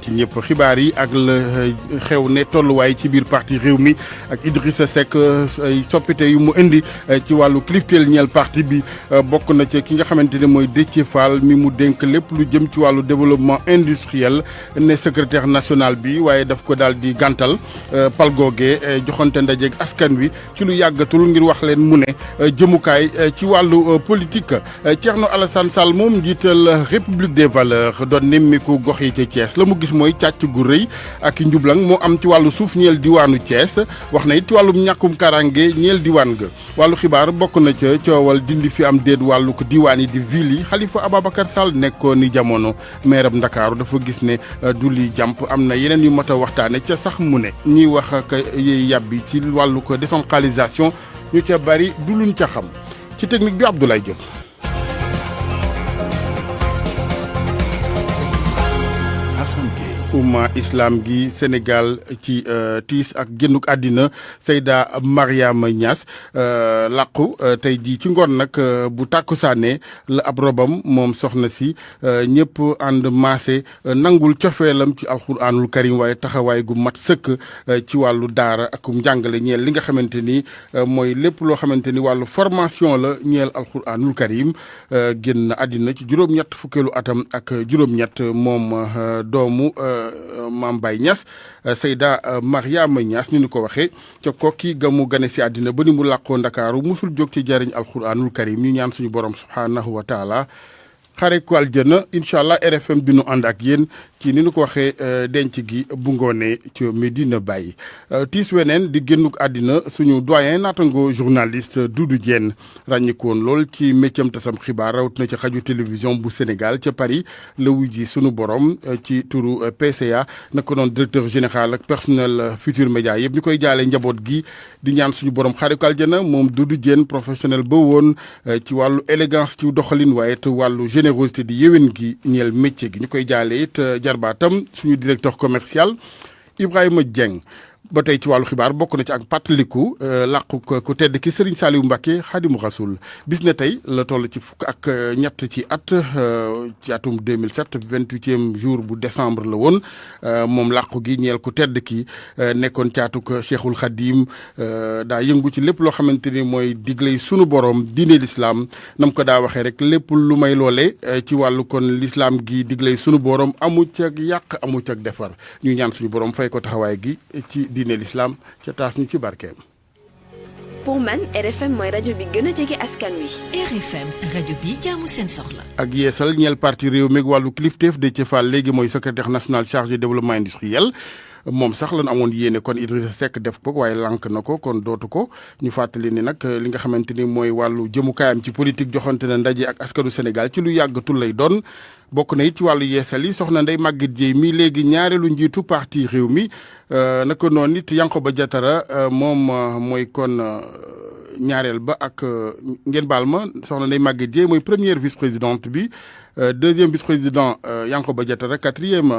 ci ñëpp xibaar yi ak la xew ne tolluwaay ci biir parti réew mi ak Idrissa Seck ay soppite yu mu indi ci wàllu kilifteelu ñeel parti bi bokk na ci ki nga xamante ne mooy Déthié Fall mi mu dénk lépp lu jëm ci wàllu développement industriel ne secrétaire national bi waaye daf ko daal di gàntal pal googe joxante ndajeeg askan wi ci lu yàggatul ngir wax leen mu ne jëmukaay ci wàllu politique. Thierno Alassane Sall moom njiital République des Valeurs doon nemmiku gox yi ca Thiès la mu gis mooy càcc gu rëy ak njublang moo am ci wàllu suuf ñeel diwaanu Thiès wax na it ci wàllum ñàkkum karange ñeel diwaan ga wàllu xibaar bokk na ca coowal dindi fi am déet wàllu ko diwaan yi di ville yi Khalifa Ababacar Sall nekkoon ni jamono maire ab Ndakaaru dafa gis ne du li jàmp am na yeneen yu mat a waxtaane ca sax mu ne ñiy wax ak yiy yàbbi ci wàllu ko décentralisation ñu ca bari du luñ ca xam ci technique bi Abdoulaye Diop. umma islam gi Sénégal ci tiis ak génnuk àddina Seyda Mariama Niass làqu tey jii ci ngoon nag bu tàkkusaane la ab robam moom soxna si ñëpp ànd maase nangul cofeelam ci alxuraanul karim waaye taxawaay gu mat sëkk ci wàllu daara ak njàngale ñeel li nga xamante ni mooy lépp loo xamante ni wàllu formation la ñeel alxuraanul karim génn àddina ci juróom-ñett fukkeelu atam ak juróom-ñett moom doomu Maam Baye Niass Seyda Mariama Niass ni ñu ko waxee ca kokki ga mu gane si àddina ba ni mu làqoo Ndakaaru musul jóg ci jariñ alxuraanul karim ñu ñaan suñu borom subhaanahu wa taala xare ko aljana incha allah RFM dinu ànd ak yéen ci ni ñu ko waxee denc gi bu ngoonee ci Medina Baye tiis weneen di génnuk àddina suñu doyen naatango journaliste Doudou Diène ràññikoon lool ci méccam tasam xibaar rawat na ci xaju télévision bu Sénégal ca Paris la wujji suñu borom ci turu PCA naka noonu directeur général ak personnel Futur Média yëpp ñu koy jaale njaboot gi di ñaan suñu borom xare ko aljana moom Doudou Diène professionnel ba woon ci wàllu élégance ci doxalin waaye it wàllu générosité di yéwén gi ñeel métier gi ñu koy jaale it jarbaatam suñu directeur commercial Ibrahima Dieng ba tey ci wàllu xibaar bokk na ci ak pàttaliku làqu ku tedd ki Serigne Saliou Mbacké Khadimu Rasoul bis ne tey la toll ci fukk ak ñett ci at ci atum 2007 28e jour bu décembre la woon moom làqu gi ñeel ku tedd ki nekkoon caatuk Cheikhul Khadim daa yëngu ci lépp loo xamante ni mooy digley sunu borom diine l'islam nam ko daa waxee rek lépp lu may loole ci wàllu kon l'islam gi digley sunu borom amu cag yàq amu cag defar ñu ñaan suñu borom fay ko taxawaay gi ci diine l'islam ca taas ñu ci barkeem. pour man RFM mooy rajo bi gën a jege askan wi. RFM rajo bi jaamu seen soxla. ak yeesal ñeel parti réew mi wàllu kilifteef Déthié Fall léegi mooy secrétaire national chargé développement industriel moom sax lan amoon yéene kon Idrissa Seck def ko waaye lànk na ko kon dootu ko ñu fàttali ni nag li nga xamante ni mooy wàllu jëmukaayam ci politique joxante na ndaje ak askanu Sénégal ci lu yàggatul lay doon. bokk na it ci wàllu yeesal yi soxna Ndeye Maguette Dièye mi léegi ñaareelu njiitu parti réew mi naka noonu it Yankhoba Diattara moom mooy kon ñaareel ba ak ngeen baal ma soxna Ndeye Maguette Dièye mooy première vice-présidente bi deuxième vice-président Yankhoba Diattara quatrième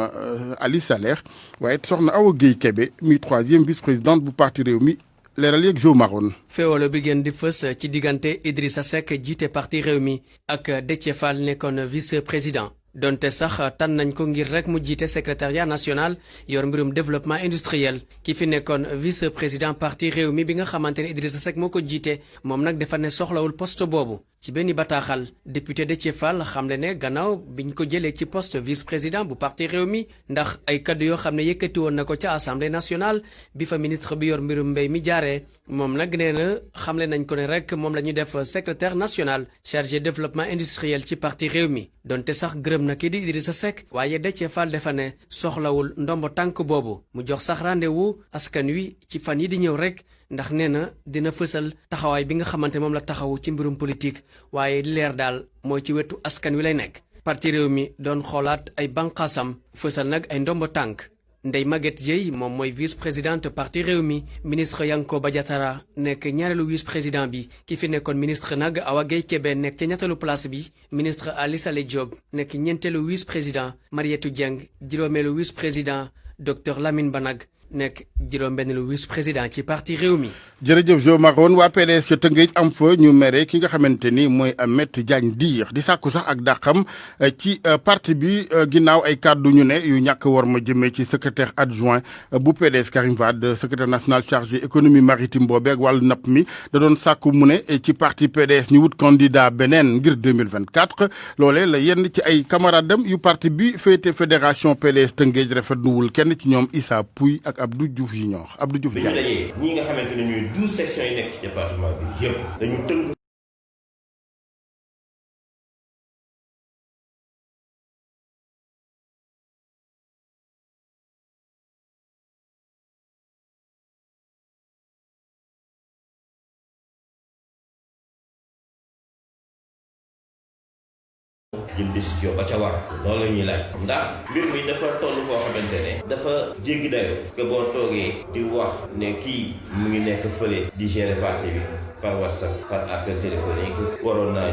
Ali Saleh waaye soxna Awa Guèye Kébé mi troisième vice-présidente bu parti réew mi leeral yeeg Jo Maroon. féewalo bi gën di fës ci diggante Idrissa Seck jiite parti réew mi ak Déthié Fall nekkoon vice-président donte sax tànn nañ ko ngir rek mu jiite secrétariat national yor mbirum développement industriel ki fi nekkoon vice-président parti réew mi bi nga xamante ne Idrissa Seck moo ko jiite moom nag dafa ne soxlawul poste boobu ci benn bataaxal député Déthié Fall xamle ne gannaaw biñ ko jëlee ci poste vice-président bu parti réew mi ndax ay kaddu yoo xam ne yëkkati woon na ko ca assemblée nationale bi fa ministre bi yor mbirum mbéy mi jaaree moom nag nee na xamle nañ ko ne rek moom la ñu def secrétaire national chargé développement industriel ci parti réew mi donte sax gërëm na kii di Idrissa Seck waaye Déthié Fall dafa ne soxlawul ndombo tànk boobu mu jox sax rendez-vous askan wi ci fan yi di ñëw rek ndax nee na dina fësal taxawaay bi nga xamante moom la taxawu ci mbirum politique waaye leer daal mooy ci wetu askan wi lay nekk. parti réew mi doon xoolaat ay banqaasam fësal nag ay ndombo tànk Ndeye Maguette Dièye moom mooy vice-présidente parti réew mi ministre Yankhoba Diattara nekk ñaareelu vice-président bi ki fi nekkoon ministre nag Awa Guèye Kébé nekk ca ñetteelu place bi ministre Ali Saleh Diop nekk ñeenteelu vice-président Marietou Dieng juróomeelu vice-président docteur Lamine Banag nekk juróom-benneelu vice-président ci parti réew mi. jërëjëf Jo Maroon waa PDS ca Tëngéej am fa ñu mere ki nga xamante ni mooy Ameth Diagne Dir di sàkku sax ak dàqam ci parti bi ginnaaw ay kàddu ñu ne yu ñàkk war ma jëmee ci secrétaire adjoint bu PDS Karim Wade secrétaire national chargé économie maritime boobee ak wàllu napp mi da doon sàkku mu ne ci parti PDS ñu wut candidat beneen ngir 2024 loolee la yenn ci ay camaradam yu parti bi féete fédération PDS Tëngéej rafetluwul kenn ci ñoom Issa Pouye ak Abdou Diouf Junior Abdou Diouf Diagne. ñi nga xamante ne ñuy 12 sections yi nekk ci département bi yëpp dañu tënk jël décision ba ca war loolu la ñuy laaj ndax mbir mi dafa toll foo xamante ne dafa jéggi dayoo parce que boo toogee di wax ne kii mu ngi nekk fële di gérer parti bi par WhatsApp par appel téléphonique waroon naa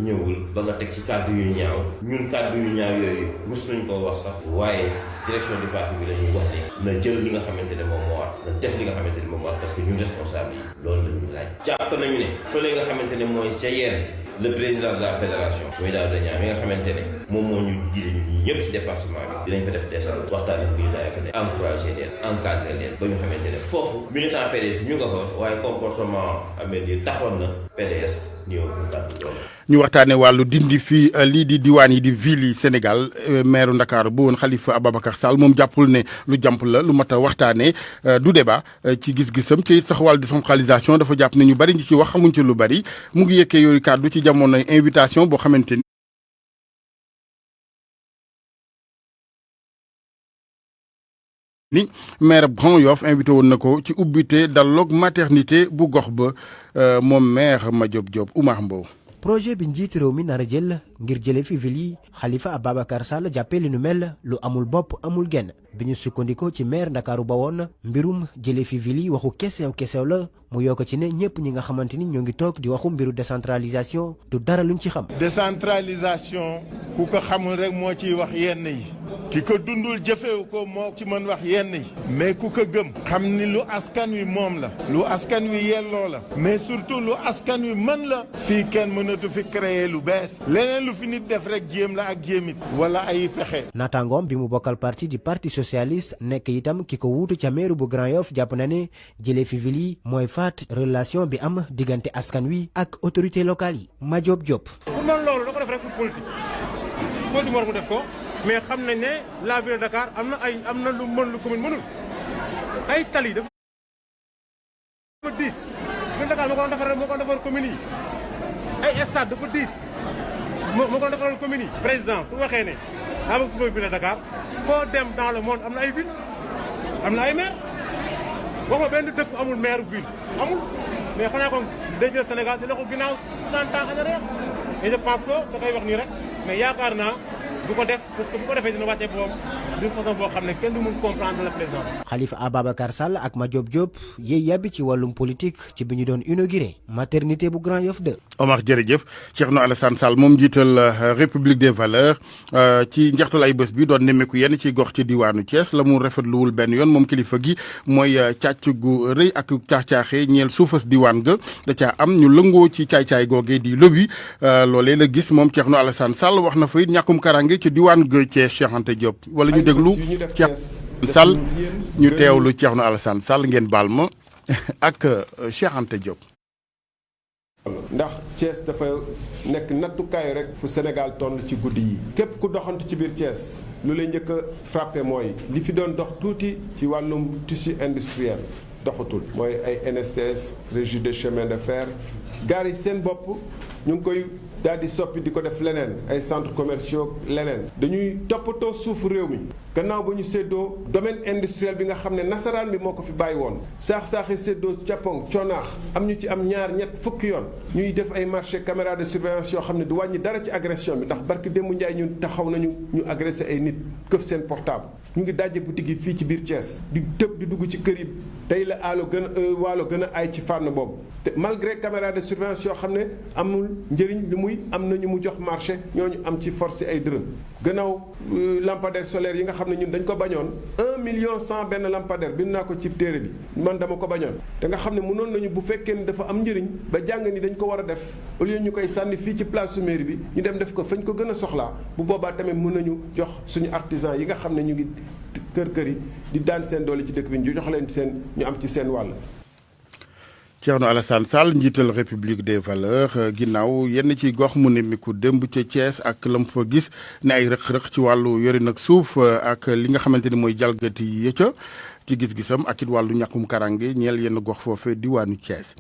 ñëwul ba nga teg ci kàddu yu ñaaw ñun kàddu yu ñaaw yooyu mus nañ koo wax sax waaye direction du parti bi la ñuy wax ne na jël li nga xamante ne moom moo war na def li nga xamante ne moom moo war parce que ñun responsable yi loolu la ñuy laaj jàpp nañu ne fële nga xamante ne mooy ca yeen le président de la fédération mooy daal dañaa mi nga xamante ne moom moo ñu jiite ñu ñëpp si département bi dinañ fa def desal waxtaan ak militants yi fa ne encouragé leen encadré leen ba ñu xamante ne foofu militant PDS ñu nga fa waaye comportement amee ni taxoon na PDS ñëw fu tànn loolu ñu waxtaane wàllu dindi fii lii di diwaan yi di ville yi Sénégal maire Ndakaaru bu woon Khalifa Ababacar Sall moom jàppul ne lu jàmp la lu mat a waxtaane du débat ci gis-gisam ci sax wàllu décentralisation dafa jàpp ne ñu bari ñi ci wax xamuñ ci lu bari mu ngi yëkkee yooyu kàddu ci jamonoy invitation boo xamante ni maire Grand Yoff invité woon na ko ci ubbite dialogue maternité bu gox ba moom maire Madiop Diop Oumar Mbow. projet bi njiitu réew mi nar a jël ngir jële fi ville yi Khalifa Ababacar Sall jàppee li nu mel lu amul bopp amul genn bi ñu sukkandikoo ci maire Ndakaaru ba woon mbirum jële fi ville yi waxu kesew la mu yokk ci ne ñëpp ñi nga xamante ni ñoo ngi toog di waxu mbiru décentralisation du dara luñ ci xam. décentralisation ku ko xamul rek moo ciy wax yenn yi ki ko dundul jëfewu ko moo ci mën wax yenn yi mais ku ko gëm xam ni lu askan wi moom la lu askan wi yelloo la mais surtout lu askan wi mën la fii kenn mënatu fi créer lu bees leneen lu fi nit def rek jéem la ak jéemit wala ay pexe. naataangoom bi mu bokkal parti di parti socialiste nekk itam ki ko wuutu ca meeru bu Grand Yoff jàpp na ne jëlee fi ville yi mooy faat relation bi am diggante askan wi ak autorité locale yi Madiop Diop. pour man loolu da ko def rek pour politique war mu def ko mais xam nañ ne la ville de Dakar am na lu mën lu commune mënul ay tali dafa diis ville de Dakar moo ko defar commune yi ay stade dafa diis moo ko defaral commune yi président su waxee ne daa bëgg su mooy ville de Dakar foo dem dans le monde am na ay ville am na ay maire wax ma benn dëkk amul maire ville amul mais xanaa kon day jël Sénégal dina ko ginnaaw 60 ans en arrière et je pense que da koy wax nii rek mais yaakaar naa bu ko def parce que bu ko defee dina wàccee boobu d'une façon boo xam ne kenn du mun comprendre le président. Khalifa Ababacar Sall ak Madiop Diop yéey yàbbi ci wàllum politique ci bi ñu doon inauguré maternité bu Grand Yoff 2. Omar jërëjëf Thierno Alassane Sall moom jiital République des valeurs ci njeextal ay bés bi doon nemmeeku yenn ci gox ci diwaanu Thiès la mu rafetluwul benn yoon moom kilifa gi mooy càcc gu rëy ak caax-caaxee ñeel suufas diwaan ga da caa am ñu lëngoo ci caay-caay googee di lobby loolee la gis moom Thierno Alassane Sall wax na fa it ñàkkum karange ci diwaan ga Thiès Cheikh Anta Diop wala ñu déglu Thierno Sall ñu teewlu Thierno Alassane Sall ngeen baal ma ak Cheikh Anta Diop. ndax Thiès dafa nekk nattukaayu rek fu Sénégal toll ci guddi yi képp ku doxantu ci biir Thiès lu lay njëkk a frappé mooy li fi doon dox tuuti ci wàllum tissu industriel doxatul mooy ay NSTS régie de chemin de fer gaar yi seen bopp ñu ngi koy daal di soppi di ko def leneen ay centres commerciaux leneen dañuy toppatoo suufu réew mi gannaaw ba ñu séddoo domaine industriel bi nga xam ne nasaraan bi moo ko fi bàyyi woon saax-saaxi séddoo capong coonaax am ñu ci am ñaar ñett fukki yoon ñuy def ay marché caméra de surveillance yoo xam ne du wàññi dara ci agression bi ndax barki démb Njaay ñu taxaw nañu ñu agressé ay nit këf seen portable ñu ngi dajje boutique yi fii ci biir Thiès di tëb di dugg ci kër yi tey la waalo gën a ay ci fànn boobu te malgré caméra de surveillance yoo xam ne amul njëriñ li muy am na ñu mu jox marché ñooñu am ci forcé ay dërëm gannaaw lampadaire solaire yi nga xam ne ñun dañ ko bañoon 1,100,000 benn lampadaire bind naa ko ci téere bi man dama ko bañoon te nga xam ne mënoon nañu bu fekkee ni dafa am njëriñ ba jàng ni dañ ko war a def au lieu ñu koy sànni fii ci place su mairie bi ñu dem def ko fañ ko gën a soxlaa bu boobaa tamit mën nañu jox suñu artisan yi nga xam ne ñu ngi kër yi di daan seen doole ci dëkk bi ñu jox leen seen ñu am ci seen wàll. Thierno Alassane Sall njiital République des valeurs ginnaaw yenn ci gox mu nemmiku démb ca Thiès ak lam fa gis ne ay rëq-rëq ci wàllu yori nag suuf ak li nga xamante ni mooy jalgati yi ca ci gis-gisam ak it wàllu ñàkkum karange ñeel yenn gox foofe diwaanu Thiès.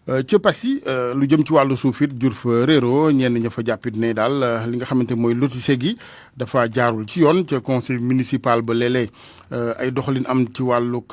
ca Passy lu jëm ci wàllu suuf it jur fa réero ñenn ña fa jàppit ne daal li nga xamante mooy lotissé gi dafa jaarul ci yoon ca conseil municipal ba léeg-léeg ay doxalin am ci wàllug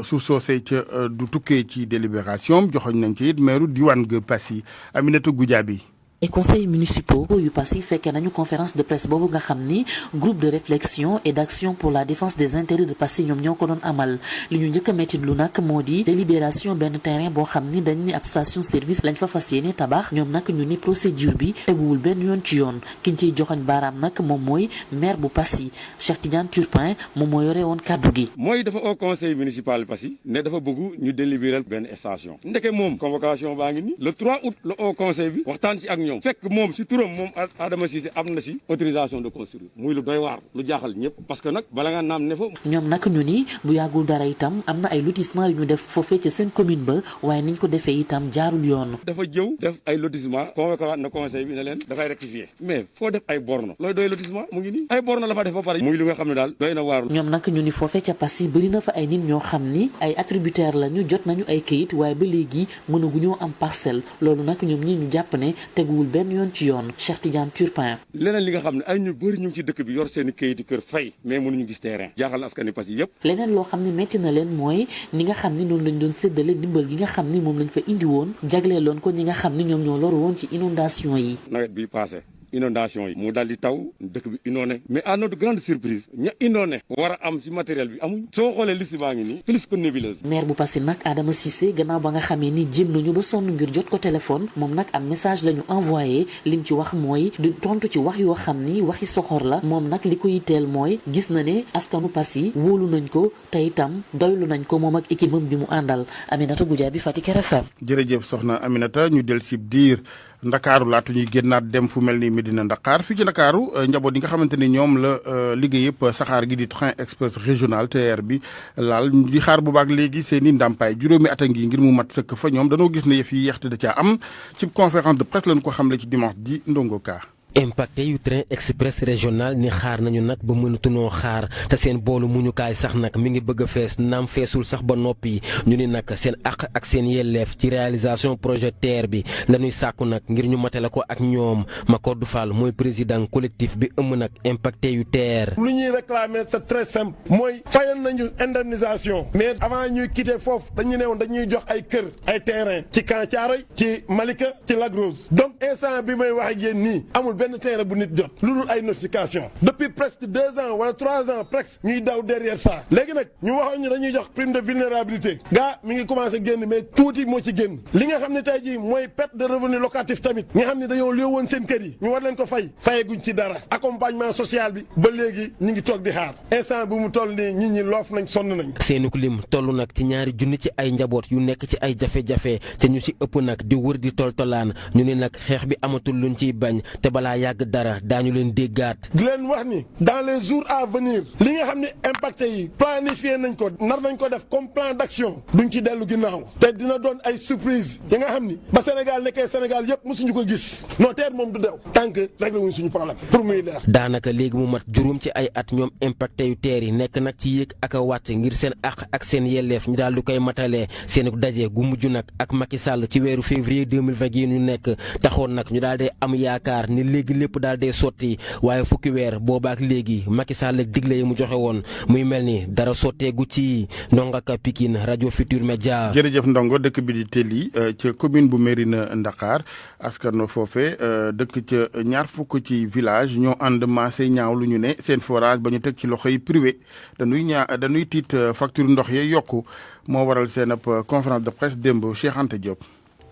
suuf soosee ca du tukkee ci délibération joxoñ nañ ci it maire diwaan ga Passy Aminata Goudiaby et conseils municipaux yu Passy fekkee nañu conférence de presse boobu nga xam ni groupe de réflexion et d'action pour la défense des intérêts de Passy ñoom ñoo ko doon amal li ñu njëkk a metti lu nag moo di délibération benn terrain boo xam ni dañ ni ab station service lañ fa fas yéene tabax ñoom nag ñu ni procédure bi teguwul benn yoon ci yoon kiñ ciy joxoñ baaraam nag moom mooy maire bu Passy Cheikh Tidiane Turpin moom moo yore woon kàddu gi. mooy dafa au conseil municipal Passy ne dafa bëgg ñu délibérer benn station ndeke moom convocation baa ngi ni le 3 août le au conseil bi waxtaan ci ak fekk moom si turam moom Adama Cissé am na si autorisation de construire muy lu doy waar lu jaaxal ñëpp parce que nag bala nga naam ne fa. ñoom nag ñu ni bu yàggul dara itam am na ay lotissement yu ñu def foofee ca seen commune ba waaye niñ ko defee itam jaarul yoon. dafa jëw def ay lotissement convoqué waat na conseil bi ne leen dafay rectifier mais foo def ay borne looy doy lotissement mu ngi nii ay borne la fa def ba pare muy lu nga xam ne daal doy na waaru. ñoom nag ñu ni foofee ca Passy bëri na fa ay nit ñoo xam ni ay attributaire lañu jot nañu ay kayit waaye ba léegi mënaguñoo am parcelle loolu nag ñoom ñi ñu jàpp ne teguwul benn yoon ci yoon Cheikh Tidiane Turpin. leneen li nga xam ne ay ñu bëri ñu ngi ci dëkk bi yor seen i kayiti kër fay mais mënuñu gis terrain jaaxal na askani Passy yëpp. leneen loo xam ne métti na leen mooy ni nga xam ni noonu lañ doon séddale dimbal gi nga xam ni moom lañ fa indi woon jagleeloon ko ñi nga xam ni ñoom ñoo loru woon ci inondation yi. nawet bi passé inondation yi mu daal di taw dëkk bi inondé mais à notre grande surprise ña inondé war a am ci matériel bi amuñ soo xoolee liste baa ngi nii plus que nébuleuse. maire bu Passy nag Adama Cissé gannaaw ba nga xamee ni jéem nañu ba sonn ngir jot ko téléphone moom nag am message la ñu envoyé lim ci wax mooy di tontu ci wax yoo xam ni waxi soxor la moom nag li ko yitteel mooy gis na ne askanu Passy wóolu nañ ko te itam doylu nañ ko moom ak équipe bi mu àndal Aminata Goudiaby Fatick RFM. jërëjëf soxna Aminata ñu del si diir Ndakaaru laatu ñuy génnaat dem fu mel ni Medina Ndakaar fii ci Ndakaaru njaboot yi nga xamante ni ñoom la liggéey yëpp saxaar gi di train express régional TER bi laal di xaar bu baax léegi seen i ndàmpaay juróomi at a ngi ngir mu mat sëkk fa ñoom danoo gis ne yëf yi yeexte da caa am ci conférence de presse lañu ko xamle ci dimanche ji Ndongo Ka. impacté yu train express régional ni xaar nañu nag ba mënatunoo xaar te seen boolu muñukaay sax nag mi ngi bëgg a fees naam feesul sax ba noppi ñu ni nag seen àq ak seen yelleef ci réalisation projet TER bi la ñuy sàkku nag ngir ñu matale ko ak ñoom Macodou Fall mooy président collectif bi ëmb nag impacté yu TER. lu ñuy réclamer c'est très simple mooy fayoon nañu indemnisation mais avant ñuy quitter foofu dañu ne woon dañuy jox ay kër ay terrain ci Camp Thiaroye ci Malika ci Lac Rose donc instant bi may wax ak yéen nii amul benn terrain bu nit jot lu dul ay notification depuis presque 2 ans wala 3 ans presque ñuy daw derrière ça léegi nag ñu waxoon ñu dañuy jox prime de vulnérabilité gaa mi ngi commencé génn mais tuuti moo ci génn li nga xam ne tey jii mooy perte de revenu locatif tamit ñi nga xam ne dañoo léew woon seen kër yi ñu war leen ko fayeguñ ci dara accompagnement social bi ba léegi ñu ngi toog di xaar instant bu mu toll nii nit ñi loof nañ sonn nañ. seenuk lim toll nag ci 2 junni ci ay njaboot yu nekk ci ay jafe-jafe te ñu ci ëpp nag di wër di toltolaan ñu ne nag xeex bi amatul luñ ciy bañ te balaa yàgg dara daañu leen déggaat. di leen wax ni dans les jours à venir li nga xam ne impacté yi planifié nañ ko nar nañ ko def comme plan d'action duñ ci dellu ginnaaw te dina doon ay surprise yi nga xam ni ba Sénégal nekkee Sénégal yëpp mosuñu ko gis non TER moom du dew tant que réglé wuñ suñu problème pour muy leer. daanaka léegi mu mat juróom ci ay at ñoom impacté yu TER yi nekk nag ci yéeg ak a wàcc ngir seen àq ak seen yelleef ñu daal di koy matalee seen daje gu mujj nag ak Macky Sall ci weeru février 2020 yi ñu nekk taxoon nag ñu daal di am yaakaar ni léegi lépp daal di sotti waaye fukki weer boobaak léegi Macky Sall ak digle yi mu joxe woon muy mel ni dara sotteegu ci Ndonga Ka Pikine rajo Futur Média. jërëjëf Ndongo dëkk bi di Telli ca commune bu Mérina Ndakaar askan foofe dëkk ca ñaar fukk ci village ñoo ànd maase ñaaw lu ñu ne seen forage ba ñu teg ci loxoy privé dañuy tiit facture ndox yi yokku moo waral seen ab conférence de presse démb Cheikh Anta Diop.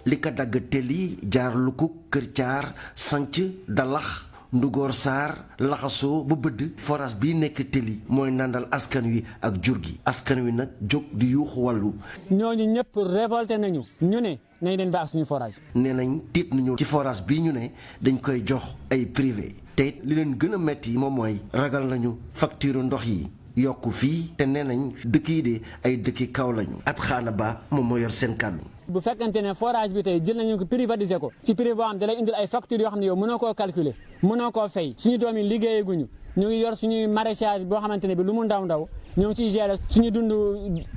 li ko dagg Telli jaar Lukuk Kër Thiar Sanc Dalax Ndugor Sarr laxasoo ba bëdd forage bi nekk Teli mooy nandal askan wi ak jur gi askan wi nag jóg di yuuxu wàllu. ñooñu ñëpp révolté nañu ñu ne nañ leen baax suñu forage. nee nañ tiit nañu ci forage bii ñu ne dañ koy jox ay privé te it li leen gën a metti moom mooy ragal nañu facture ndox yi yokku fii te nee nañ dëkk yi de ay dëkki kaw lañu at xaana ba moom moo yor seen kàddu. bu fekkente ne forage bi tey jël nañu ko privatiser ko ci privé boo xam da lay indil ay factures yoo xam ne yow mënoo koo calculer mënoo koo fay suñu doom yi liggéeyaguñu ñu ngi yor suñuy maraîchage boo xamante ne bi lu mu ndaw ndaw ñoo ngi ciy gérer suñu dund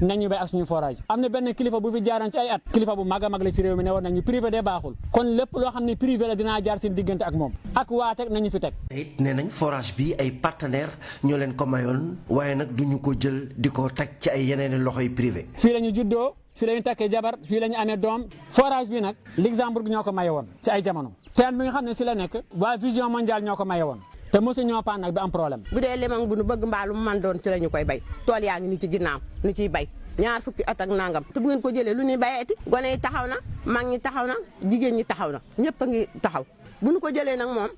nañu bay ak suñu forage. am na benn kilifa bu fi jaaran ci ay at kilifa bu mag a mag la ci réew mi ne war nañu privé de baaxul kon lépp loo xam ne privé la dinaa jaar seen diggante ak moom ak waa teg nañu fi teg. it nee nañ forage bi ay partenaire ñoo leen ko mayoon waaye nag duñu ko jël di ko teg ci ay yeneen loxoy privé. fii la ñu juddoo fii la ñu takkee jabar fii la ñu amee doom forage bi nag Luxembourg ñoo ko maye woon ci ay jamono teen bi nga xam ne si la nekk waa vision mondiale ñoo ko maye woon te mosu ñoo paan nag bi am problème. bu dee limon bu nu bëgg mbaa lu mu mën doon ci la ñu koy bay tool yaa ngi ni ci ginnaaw nu ciy bay ñaar fukki at ak nangam te bu ngeen ko jëlee lu ñuy bayati gone yi taxaw na mag ñi taxaw na jigéen ñi taxaw na ñëpp a ngi taxaw bu nu ko jëlee nag moom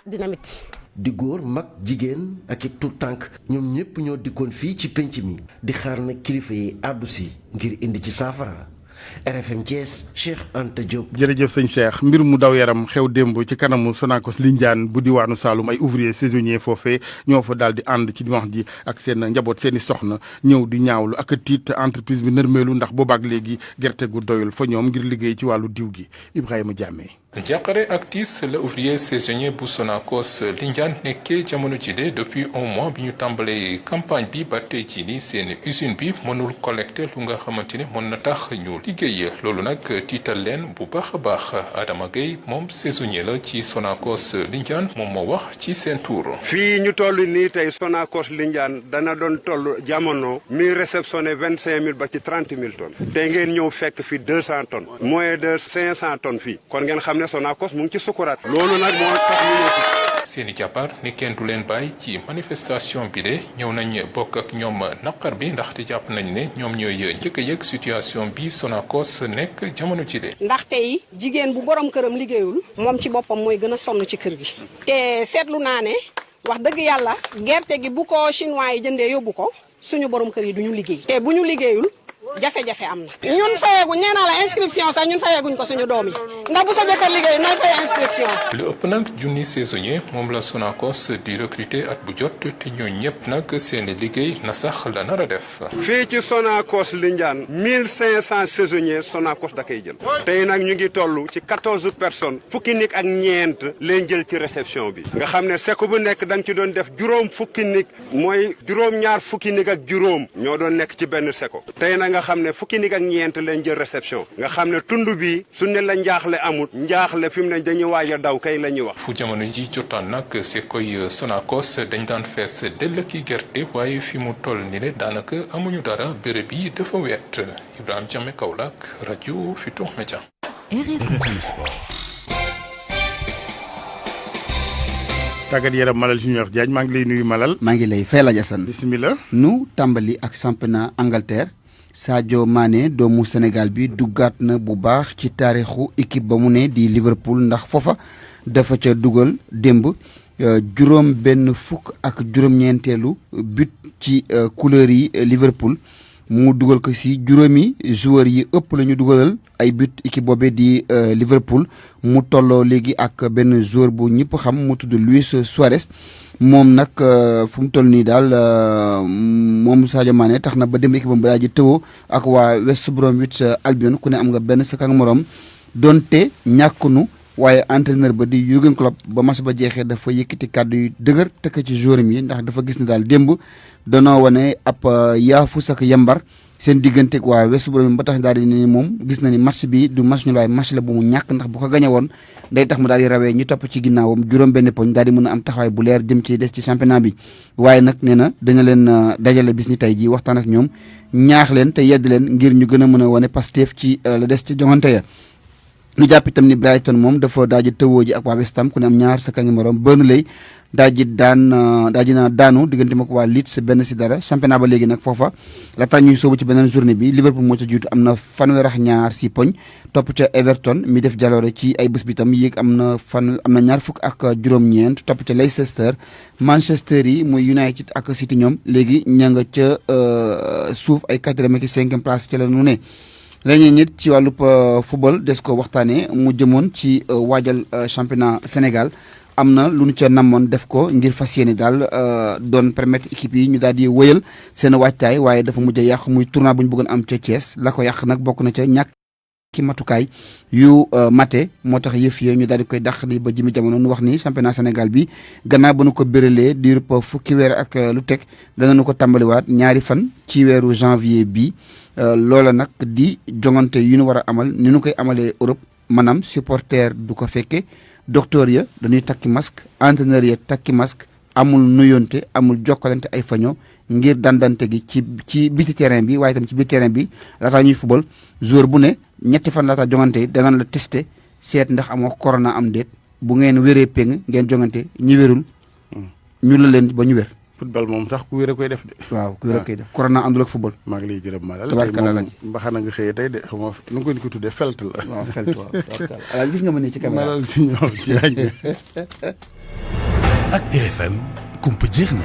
dina métti. di góor mag jigéen ak i tout tànk ñoom ñëpp ñoo dikkoon fii ci penc mi di xaar na kilifa yi àddu si ngir indi ci saafara. RFM Thiès Cheikh Anta Diop. jërëjëf sëñ Cheikh mbir mu daw yaram xew démb ci kanamu Sonacos Lindiane bu diwaanu Saloum ay ouvrier saisonnier foofee ñoo fa daal di ànd ci dimanche ji ak seen njaboot seen i soxna ñëw di ñaawlu ak tiit entreprise bi nërmeelu ndax boobaak léegi gerte gu doyul fa ñoom ngir liggéey ci wàllu diw gi Ibrahima Diamé. njàqare ak tiis la ouvrier saisonnier bu Sonacos Lindiane nekkee jamono ji de depuis un mois bi ñu tàmbalee campagne bi ba tey ci ni seen usine bi mënul collecter lu nga xamante ne mën na tax ñu liggéey loolu nag tiital leen bu baax a baax Adama Gueye moom saisonnier la ci Sonacos Lindiane moom moo wax ci seen tour. fii ñu toll nii tey Sonacos Lindiane dana doon toll jamono mi réceptionné 25 000 ba ci 30 000 tonnes tey ngeen ñëw fekk fi 200 tonnes moins de 500 tonnes fii kon ngeen xam ne Sonacos mu ngi ci sukuraat loolu nag moo tax ñu ñëw seeni jàppaar ni kenn du leen bàyyi ci manifestation bi de ñëw nañ bokk ak ñoom naqar bi ndaxte jàpp nañ ne ñoom ñooy njëkk a yëg situation bi Sonacos nekk jamono ci de. ndax tey jigéen bu borom këram liggéeyul moom ci boppam mooy gën a sonn ci kër gi. te seetlu naa ne wax dëgg yàlla gerte gi bu ko chinois yi jëndee yóbbu ko suñu borom kër yi duñu liggéey. te bu ñu liggéeyul jafe-jafe am na. ñun fayeeguñ nee naa la inscription sax ñun fayeeguñ ko suñu doom yi ndax bu sa jëkkër liggéey nooy fay inscription. lu ëpp nag junni saisonnier moom la Sonacos di recruter at bu jot te ñoo ñëpp nag seeni liggéey na sax la nar a def. fii ci Sonacos Lindiane 1500 saisonniers Sonacos da koy jël. tey nag ñu ngi toll ci 14 personnes fukki nit ak ñeent leen jël ci réception bi. nga xam ne seko bu nekk da nga ci doon def juróom fukki nit mooy juróom-ñaar fukki nit ak juróom ñoo doon nekk ci benn seko. tey nag nga xam ne fukki nit ak ñeent leen jël réception nga xam ne tund bi su ne la njaaxle amut njaaxle fi mu ne dañuy waaj a daw kay la ñuy wax. fu jamono ji jotaan nag c'est koy Sonacos dañ daan fees dell ki gerte waaye fi mu toll ni le daanaka amuñu dara béréb yi dafa wet Ibrahima Diame Kaolack rajo Futurs Médias. RFM Sport. tàggat yaram Malal Junior Diagne maa ngi lay nuyu Malal. maa ngi lay fay la Jassane. bismillah. nu tàmbali ak championnat Angleterre. Sadio Mané doomu Sénégal bi duggaat na bu baax ci taarixu équipe ba mu ne di Liverpool ndax foofa dafa ca dugal démb juróom benn fukk ak juróom-ñeenteelu but ci couleur yi Liverpool mu dugal ko si juróomi joueurs yi ëpp la ñu dugalal ay but équipe boobee di Liverpool mu tolloo léegi ak benn joueur bu ñëpp xam mu tudd Luis Suarez moom nag fu mu toll nii daal moom Sadio Mané tax na ba dem équipe am ba daal di tëwoo ak waa West Bromwich Albion ku ne am nga benn sa ak morom donte ñàkkunu waaye entraîneur ba di Jürgen Klopp ba match ba jeexee dafa yëkkati kàddu yu dëgër tekk ci joueur yi ndax dafa gis ne daal démb danoo wane ab yaafus ak yambar seen digganteeg waa West Brom ba tax daal di ne moom gis na ni match bi du match ñu waaye match la bu mu ñàkk ndax bu ko gañe woon day tax mu daal di rawee ñu topp ci ginnaawam juróom benn poñ daal di mën a am taxawaay bu leer jëm ci des ci championnat bi waaye nag nee na daña leen dajale bis ni tey ji waxtaan ak ñoom ñaax leen te yedd leen ngir ñu gën a mën a wane Pastef ci la des ci joŋante ya ñu jàpp itam ni Brighton moom dafa daal di tëwoo ji ak waa West Ham ku ne am ñaar sa kangi morom Burnley daal di daanu diggante ma ko waa Leeds 1-0 championnat ba léegi nag foofa la tax ñuy sóobu ci beneen journée bi Liverpool moo ca jiitu am na 32 si poñ topp ca Everton mi def jaloore ci ay bés bi tam yéeg am na 29 topp ca Leicester Manchester yi muy United ak City ñoom léegi ña nga ca suuf ay 4e ak 5e place ca la ñu ne. léegi nit ci wàllub football des ko waxtaanee mu jëmoon ci waajal championnat Sénégal am na lu ñu ca namoon def ko ngir fas yéene daal doon permettre équipe yi ñu daal di wëyal seen waajtaay waaye dafa mujj a yàq muy tournoi bu ñu bëggoon am ca Thiès la ko yàq nag bokk na ca ñàkk ki matukaay yu mate moo tax yëf yi ñu daal di koy dàq li ba jimi jamono nu wax ni championnat Sénégal bi gannaaw ba nu ko béralee diir fukki weer ak lu teg danañu ko tàmbaliwaat ñaari fan ci weeru janvier bi loola nag di jongante yu ñu war a amal ni ñu koy amalee Europe maanaam supporter du ko fekke docteur ya dañuy takki masque entraîneur ya takki masque amul nuyonte amul jokkalante ay faño ngir dandante gi ci biti terrain bi waaye tam ci biir terrain bi laataa ñuy football jour bu ne ñetti fan laataa jongante yi danañ la testé seet ndax amoo corona am déet bu ngeen wéree péng ngeen jongante ñi wérul ñu la leen ba ñu wér. football moom sax ku wér a koy def de. waaw ku wér a koy def corona àndul ak football. maa ngi lay gërëm maa la. tabarkalla lañ mbaxana nga xëyee tey de xam nga nu nga ko tuddee felt la. waaw felt waaw tabarkalla alors gis nga ma nii ci caméra. malal ci ñoom ci añ ak RFM kumpa jeex na.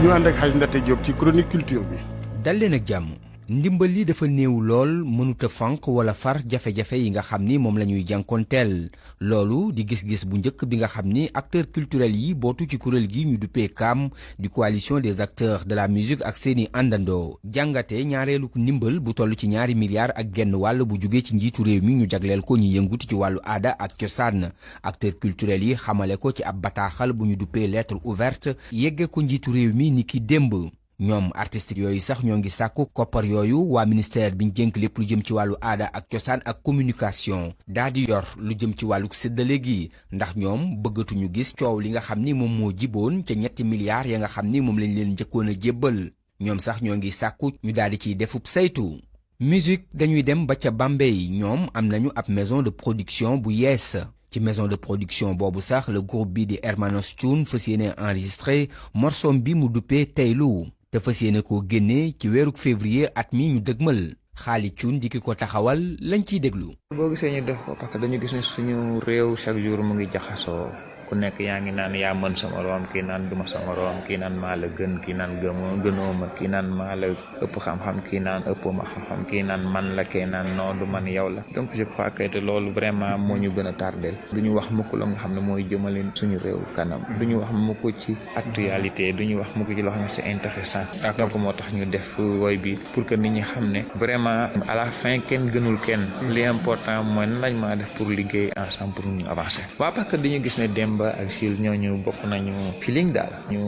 ñu ànd ak Hadj Ndate Diop ci chronique culture bi. dal leen ak jàmm. ndimbal li dafa néew lool mënuta fànq wala far jafe-jafe yi nga xam ni moom la ñuy jànkoonteel loolu di gis-gis bu njëkk bi nga xam ni acteurs culturels yi bootu ci kuréel gi ñu duppee CAM di coalition des acteurs de la musique ak seeni àndandoo jàngate ñaareelu ndimbal bu toll ci $2,5 milliards bu jugee ci njiitu réew mi ñu jagleel ko ñi yënguti ci wàllu aada ak cosaan acteurs culturels yi xamale ko ci ab bataaxal bu ñu duppee lettre ouverte yegge ko njiitu réew mi ni ki démb ñoom artistes yooyu sax ñoo ngi sàkku koppar yooyu waa ministère bi ñu jënk lépp lu jëm ci wàllu aada ak cosaan ak communication daa di yor lu jëm ci wàllu séddale gi ndax ñoom bëggatuñu gis coow li nga xam ni moom moo jiboon ca $3 milliards ya nga xam ni moom lañ leen njëkkoon a jébbal ñoom sax ñoo ngi sàkku ñu daal di ciy defub saytu. musique dañuy dem ba ca Bambey ñoom am nañu ab maison de production bu yees. ci maison de production boobu sax le groupe bi di Hermanos Thioune fas yéene enregistré morceau bi mu duppee Teylu te fas yéene koo génne ci weeru février at mi ñu dëgmal xaali Thioune di ki ko taxawal lañ ciy déglu. boo gisee ñu def ko parce que dañu gis ne suñu réew chaque jour mu ngi jaxasoo ku nekk yaa ngi naan yaa mën sama room kii naan duma sama room kii naan maa la gën kii naan gënoo ma kii naan maa la ëpp xam-xam kii naan ëppoo ma xam-xam kii naan man la kii naan non du man yow la donc je crois que loolu vraiment moo ñu gën a tardel du ñu wax mukk la nga xam ne mooy jëmale suñu réew kanam du ñu wax mukk ci actualité du ñu wax mukk ci loo xam ne c'est intéressant donc moo tax ñu def woy bi pour que nit ñi xam ne vraiment à la fin kenn gënul kenn li important mooy nan lañ maa def pour liggéey ensemble pour ñu avancer waaw parce que dañu gis ne Demba ak Sil ñooñu bokk nañu feeling daal ñu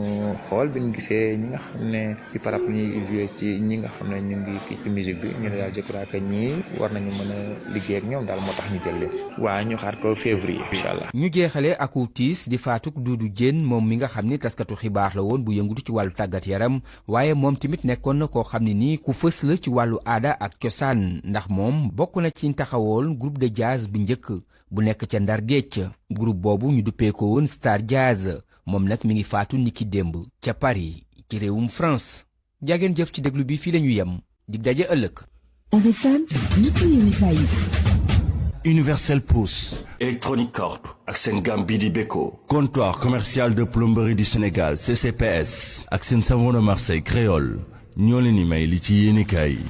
xool bi ñu gisee ñi nga xam ne ci par rapport ñuy joué ci ñi nga xam ne ñu ngi kii ci musique bi ñu ne daal je crois que ñii war nañu mën a liggéey ak ñoom daal moo tax ñu jël leen waa ñu xaar ko février incha allah. ñu jeexale ak tiis di faatuk Duudu Jeen moom mi nga xam ni taskatu xibaar la woon bu yëngutu ci wàllu tàggat yaram waaye moom tamit nekkoon na koo xam ne nii ku fës la ci wàllu aada ak cosaan ndax moom bokk na ci taxawoon groupe de jazz bi njëkk bu nekk ca Ndar Géej groupe boobu ñu duppee ko woon Star Jazz moom nag mi ngi faatu niki démb ca Paris ci réewum France jaageen jëf ci déglu bi fii la ñu yem dig daje ëllëg. Universel Pousse. Electronic Corp ak seen gam bi di Beko. Comptoir commercial de plomberie du Sénégal CCPS. ak seen savon de Marseille créole ñoo leen di may li ci yéenekaay yi.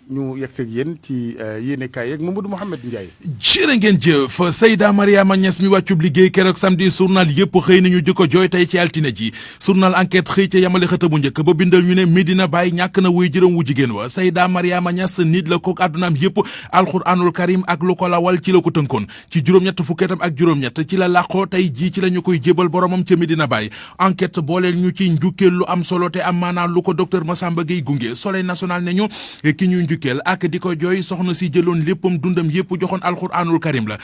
ñu yegg seeg yéen ci yéenekaay yeeg Mamadou Mouhamed Ndiaye. jërë ngeen jëf Seyda Mariama Niass mi wàccub liggéey keroog samedi journal yëpp xëy nañu di ko jooy tey ci altine ji journal enquête xëy ca yamale xëta bu njëkk ba bindal ñu ne Medina Baye ñàkk na wuy jërëm wu jigéen wa Seyda Mariama Niass nit la kook àddunaam yëpp alxuraanul karim ak lu ko lawal ci la ko tënkoon ci juróom-ñett fukkeetam ak juróom-ñett ci la làqoo tey jii ci la ñu koy jébal boromam ca Medina Baye enquête booleel ñu ci njukkeel lu am solo te am maanaam lu ko docteur Massamba Gueye gunge Soleil national ne ñu ki ñuy njukkeel ak di ko jooy soxna si jëloon léppam dundam yépp joxoon alxuraanul karim la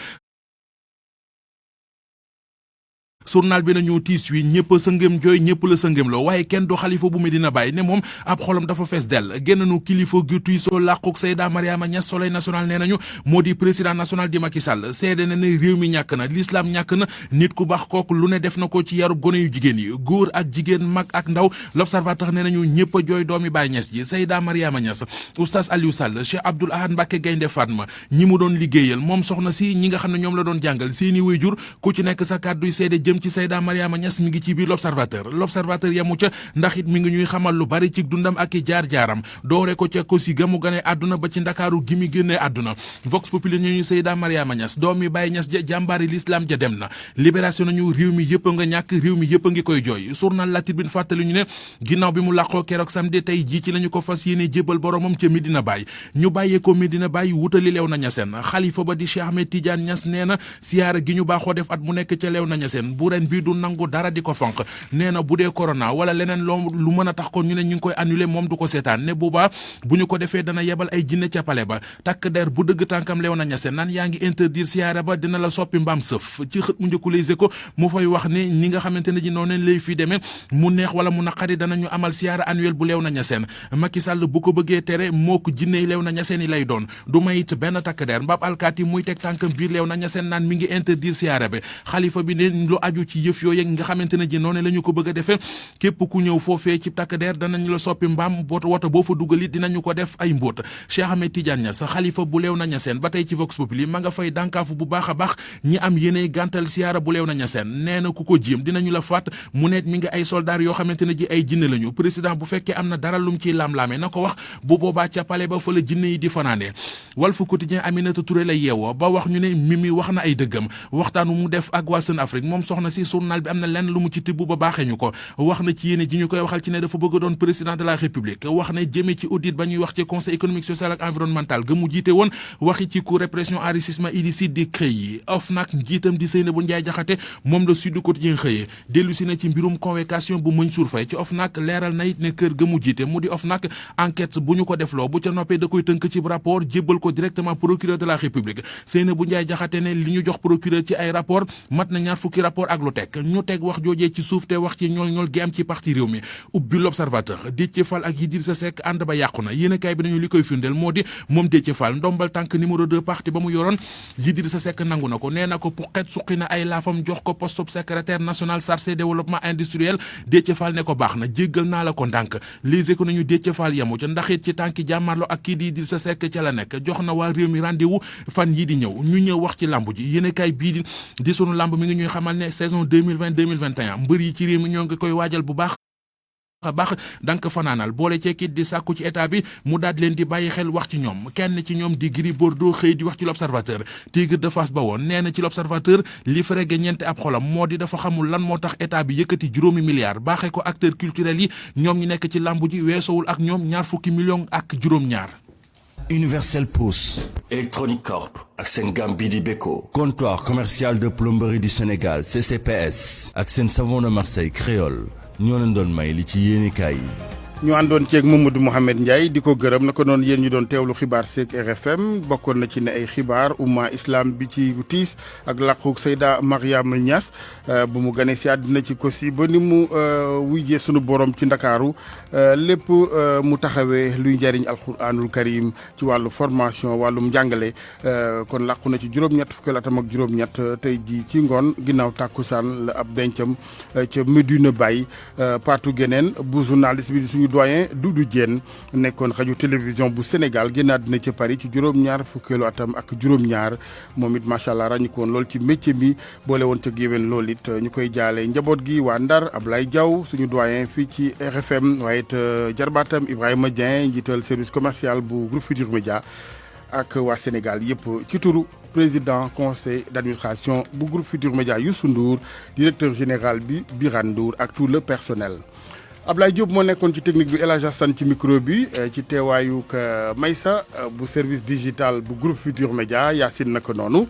journal bi nañu tiis wi ñëpp sa ngëm jooy ñëpp la sa ngëm la waaye kenn du xalifa bu Medina Baye ne moom ab xolam dafa fees dell génn nu kilifa gu tuy soo làquk Seyda Mariama Niass. Soleil national nee nañu moo di président national di Macky Sall seede na ne réew mi ñàkk na l'islam ñàkk na nit ku baax kooku lu ne def na ko ci yarub gone yu jigéen yi góor ak jigéen mag ak ndaw l'observateur nee nañu ñëpp a jooy doomi Baye Niass ji Seyda Mariama Niass oustaz Aliou Sall Cheikh Abdoul Ahad Mbacké Gaynde Fatma ñi mu doon liggéeyal moom soxna si ñi nga xam ne ñoom la doon jàngal seeni waajur ku ci nekk sa kàdduy seede jëm ci Seyda Mariama Niass mi ngi ci biir l'observateur yamu ca ndax it mi ngi ñuy xamal lu bari ci dundam ak i jaar-jaaram doore ko ca Kosi ga mu gane àdduna ba ci Ndakaaru gi mi génnee àdduna Vox Populi ñu Seyda Mariama Niass doomi Baye Niass ja jàmbaari l'islam ja dem na libération nañu réew mi yëpp nga ñàkk réew mi yëpp a ngi koy jooy journal La Tribune fàttali ñu ne ginnaaw bi mu làqoo keroog samedi tey jii ci lañu ko fas yéene jébal boromam ca Medina Baye ñu bàyyee ko Medina Baye wutali Léona Niassène xalifa ba di Cheikh Ahmed Tidiane Niass nee na siyaara gi ñu baaxoo def at mu nekk ca Léona Niassène bu ren bii du nangu dara di ko fonk nee na bu dee corona wala leneen loo lu mën a tax kon ñu ne ñu ngi koy annulé moom du ko seetaan ne boobaa bu ñu ko defee dana yebal ay jinne ca pale ba takk der bu dëgg tànkam Léona Niassène naan yaa ngi interdire siyaara ba dina la soppi mbaam sëf ci xët mu njëkku Les Échos mu fay wax ne ñi nga xamante ne ji noonu lay fi demee mu neex wala mu naqari danañu amal siyaara annuel bu Léona Niassène Macky Sall bu ko bëggee tere moo ko jinne Léona Niassène yi lay doon du mayit benn takk der mbaab alkaati muy teg tànkam biir Léona Niassène naan mi ngi interdire siyaara bi xalifa bi ne lu aju ci yëf yooyu nga xamante ne ji noonu la ñu ko bëgg a defee képp ku ñëw foofee ci takk der danañu la soppi mbaam woto boo fa dugal it dinañu ko def ay mbóot Cheikh Ahmed Tidiane Niass xalifa bu Léona Niassène ba tey ci Vox Populi ma nga fay dànkaafu bu baax a baax ñi am yéeney gàntal siyaara bu Léona Niassène nee na ku ko jéem dinañu la faat mu neet mi ngi ay soldaar yoo xamante ne ji ay jinne lañu président bu fekkee am na dara lum ciy laam-laame na ko wax bu boobaa ca pale ba fa la jinne yi di fanaane Walf Quotidien Aminata Touré lay yeewoo ba wax ñu ne Mimi wax na ay dëggam waxtaanu mu def ak waa Sen Afrique moom soxna si journal bi am na lenn lu mu ci tibb ba baaxee ñu ko wax na ci yéene ji ñu koy waxal ci ne dafa bëgg doon président de la république wax na jëmee ci audit ba ñuy wax ci conseil économique social ak environnemental ga mu jiite woon waxi ci cour répression enrichissement illicite di CREI yi OFNAC njiitam di Seynabou Ndiaye Diakhaté moom la Sud Quotidien xëyee dellu si na ci mbirum convocation bu Mansour Faye ci OFNAC leeral na it ne kër ga mu jiite mu di OFNAC enquête bu ñu ko defloo bu ca noppee da koy tënk ci rapport jébbal ko directement procureur de la république Seynabou Ndiaye Diakhaté ne li ñu jox procureur ci ay rapport mat na 20 rapport ak lu teg ñu teg wax joojee ci suuf te wax ci ñool gi am ci parti réew mi ubbi l'observateur Déthié Fall ak Idrissa Seck ànd ba yàqu na yéenekaay bi nañu li koy firndeel moo di moom Déthié Fall ndombal tànk numéro 2 parti ba mu yoroon Idrissa Seck nangu na ko nee na ko puqet suqi na ay laafam jox ko poste secrétaire national chargé développement industriel Déthié Fall ne ko baax na jéggal naa la ko ndànk Les Échos nañu Déthié Fall yamu ca ndax it ci tànki jàmmarlo ak kii di Idrissa Seck ca la nekk jox na waa réew mi rendez-vous fan yi di ñëw ñu ñëw wax ci lamb ji yéenekaay bii di sunu lamb mi ngi ñuy xamal ne saison 2020-2021 mbër yi ci réew mi ñoo ngi koy waajal bu baax dank fanaanal boole ceekit di sàkku ci état bi mu daal leen di bàyyi xel wax ci ñoom kenn ci ñoom di Gris Bordeaux xëy di wax ci l'observateur Tigre de Fass ba woon nee na ci l'observateur li frege ñeenti ab xolam moo di dafa xamul lan moo tax état bi yëkkati juróomi milliards baaxee ko acteurs culturels yi ñoom ñi nekk ci làmbu ji weesowul ak ñoom 20 millions ak juróom-ñaar. Universel Pousse, Electronic Corp ak seen gamme bii di Beko. Comptoir commercial de plomberie du Sénégal CCPS ak seen savon de Marseille Créole ñoo leen doon may li ci yéenekaay yi. ñu àndoon ceeg Mamadou Mouhamed Ndiaye di ko gërëm na ko noonu yéen ñu doon teewlu xibaar seeg RFM bokkoon na ci ne ay xibaar umma islam bi ci tiis ak làqu Seyda Mariama Niass bu mu gane si àddina ci Kosi ba ni mu wujjee sunu borom ci Ndakaaru lépp mu taxawee luy njariñ alquranul karim ci wàllu formation wàllum njàngale kon làqu na ci juróom-ñett fukki atam ak juróom-ñett tey ji ci ngoon ginnaaw tàkkusaan la ab dencam ca Medina Baye partout geneen bu journaliste bi suñu doyen Doudou Diène nekkoon rajo télévision bu Sénégal génnaat dina ca Paris ci juróom-ñaar fukkeelu atam ak juróom-ñaar moom it macha allah ràññi ko woon lool ci métier bi boole woon ca géwén loolu it ñu koy jaale njaboot gi waa Ndar Ablaye Diaw suñu doyen fii ci RFM waaye it jarbaatam Ibrahima Dieng njiital service commercial bu groupe Futurs Médias ak waa Sénégal yëpp ci turu président conseil d'administration bu groupe Futurs Médias Youssou Ndour directeur général bi Birane Ndour ak tout le personnel. Ablaye Diop moo nekkoon ci technique bi El Hadj Assane ci micro bi ci teewaayuk Maysa bu service digital bu groupe Futurs Médias Yacine naka noonu